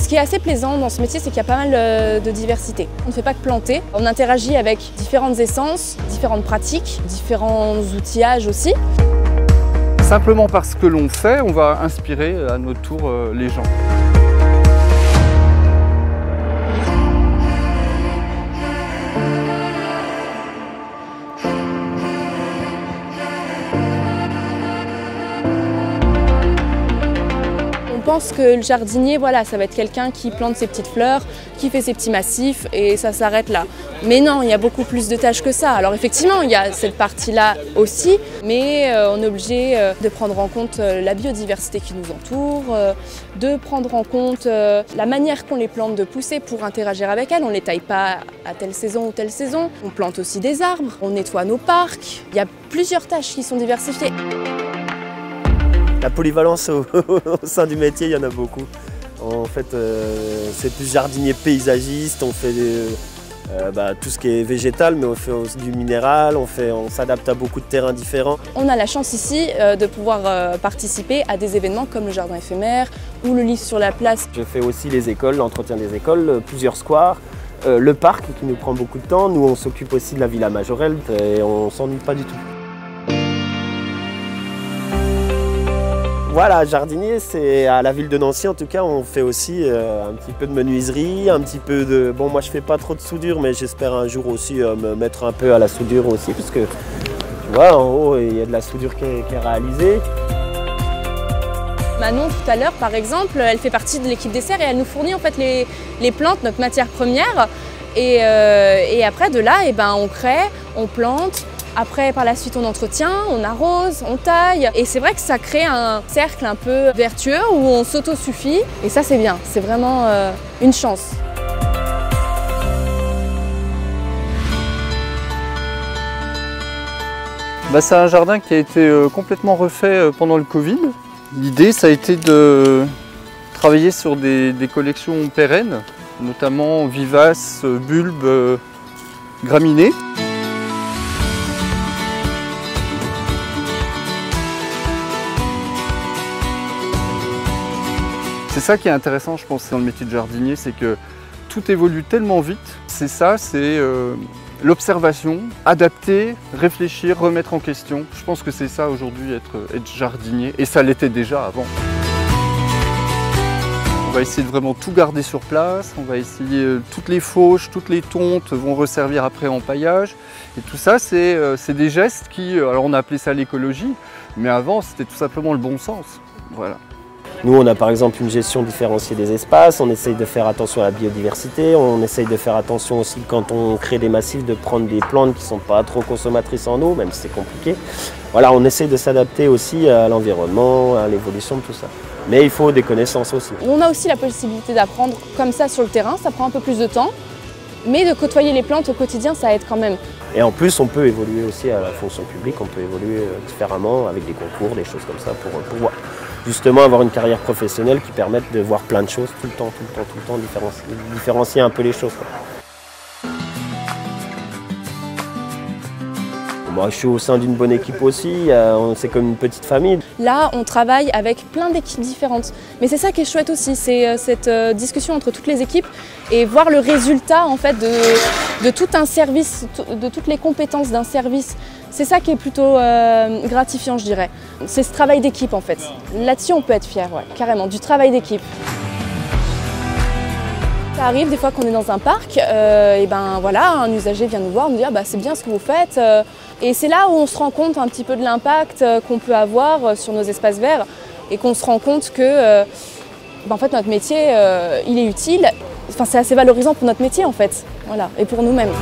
Ce qui est assez plaisant dans ce métier, c'est qu'il y a pas mal de diversité. On ne fait pas que planter, on interagit avec différentes essences, différentes pratiques, différents outillages aussi. Simplement parce que l'on fait, on va inspirer à notre tour les gens. On pense que le jardinier, voilà, ça va être quelqu'un qui plante ses petites fleurs, qui fait ses petits massifs et ça s'arrête là. Mais non, il y a beaucoup plus de tâches que ça. Alors effectivement, il y a cette partie-là aussi, mais on est obligé de prendre en compte la biodiversité qui nous entoure, de prendre en compte la manière qu'ont les plantes de pousser pour interagir avec elles. On ne les taille pas à telle saison ou telle saison. On plante aussi des arbres, on nettoie nos parcs. Il y a plusieurs tâches qui sont diversifiées. La polyvalence au sein du métier, il y en a beaucoup. En fait, c'est plus jardinier paysagiste, on fait tout ce qui est végétal, mais on fait aussi du minéral, on s'adapte à beaucoup de terrains différents. On a la chance ici de pouvoir participer à des événements comme le jardin éphémère ou le livre sur la place. Je fais aussi les écoles, l'entretien des écoles, plusieurs squares, le parc qui nous prend beaucoup de temps. Nous, on s'occupe aussi de la Villa Majorelle et on ne s'ennuie pas du tout. Voilà, jardinier, c'est à la ville de Nancy en tout cas, on fait aussi un petit peu de menuiserie, un petit peu de... Bon, moi je fais pas trop de soudure, mais j'espère un jour aussi me mettre un peu à la soudure aussi, parce que tu vois, en haut, il y a de la soudure qui est réalisée. Manon, tout à l'heure, par exemple, elle fait partie de l'équipe dessert et elle nous fournit en fait les plantes, notre matière première. Et après, de là, on crée, on plante. Après, par la suite, on entretient, on arrose, on taille. Et c'est vrai que ça crée un cercle un peu vertueux où on s'autosuffit. Et ça, c'est bien. C'est vraiment une chance. C'est un jardin qui a été complètement refait pendant le Covid. L'idée, ça a été de travailler sur des collections pérennes, notamment vivaces, bulbes, graminées. C'est ça qui est intéressant, je pense, dans le métier de jardinier, c'est que tout évolue tellement vite. C'est ça, c'est l'observation, adapter, réfléchir, remettre en question. Je pense que c'est ça aujourd'hui, être jardinier, et ça l'était déjà avant. On va essayer de vraiment tout garder sur place, on va essayer toutes les fauches, toutes les tontes vont resservir après en paillage. Et tout ça, c'est des gestes qui, alors on a appelé ça l'écologie, mais avant c'était tout simplement le bon sens. Voilà. Nous, on a par exemple une gestion différenciée des espaces, on essaye de faire attention à la biodiversité, on essaye de faire attention aussi quand on crée des massifs de prendre des plantes qui ne sont pas trop consommatrices en eau, même si c'est compliqué. Voilà, on essaye de s'adapter aussi à l'environnement, à l'évolution de tout ça. Mais il faut des connaissances aussi. On a aussi la possibilité d'apprendre comme ça sur le terrain, ça prend un peu plus de temps, mais de côtoyer les plantes au quotidien, ça aide quand même. Et en plus, on peut évoluer aussi à la fonction publique, on peut évoluer différemment avec des concours, des choses comme ça pour justement avoir une carrière professionnelle qui permette de voir plein de choses tout le temps, différencier un peu les choses, quoi. Moi, je suis au sein d'une bonne équipe aussi, c'est comme une petite famille. Là, on travaille avec plein d'équipes différentes. Mais c'est ça qui est chouette aussi, c'est cette discussion entre toutes les équipes et voir le résultat en fait de tout un service, de toutes les compétences d'un service. C'est ça qui est plutôt gratifiant, je dirais. C'est ce travail d'équipe en fait. Là-dessus, on peut être fier, ouais, carrément, du travail d'équipe. Ça arrive des fois qu'on est dans un parc, voilà, un usager vient nous voir, nous dit ah, c'est bien ce que vous faites. Et c'est là où on se rend compte un petit peu de l'impact qu'on peut avoir sur nos espaces verts et qu'on se rend compte que en fait, notre métier il est utile. Enfin, c'est assez valorisant pour notre métier en fait, voilà, et pour nous-mêmes.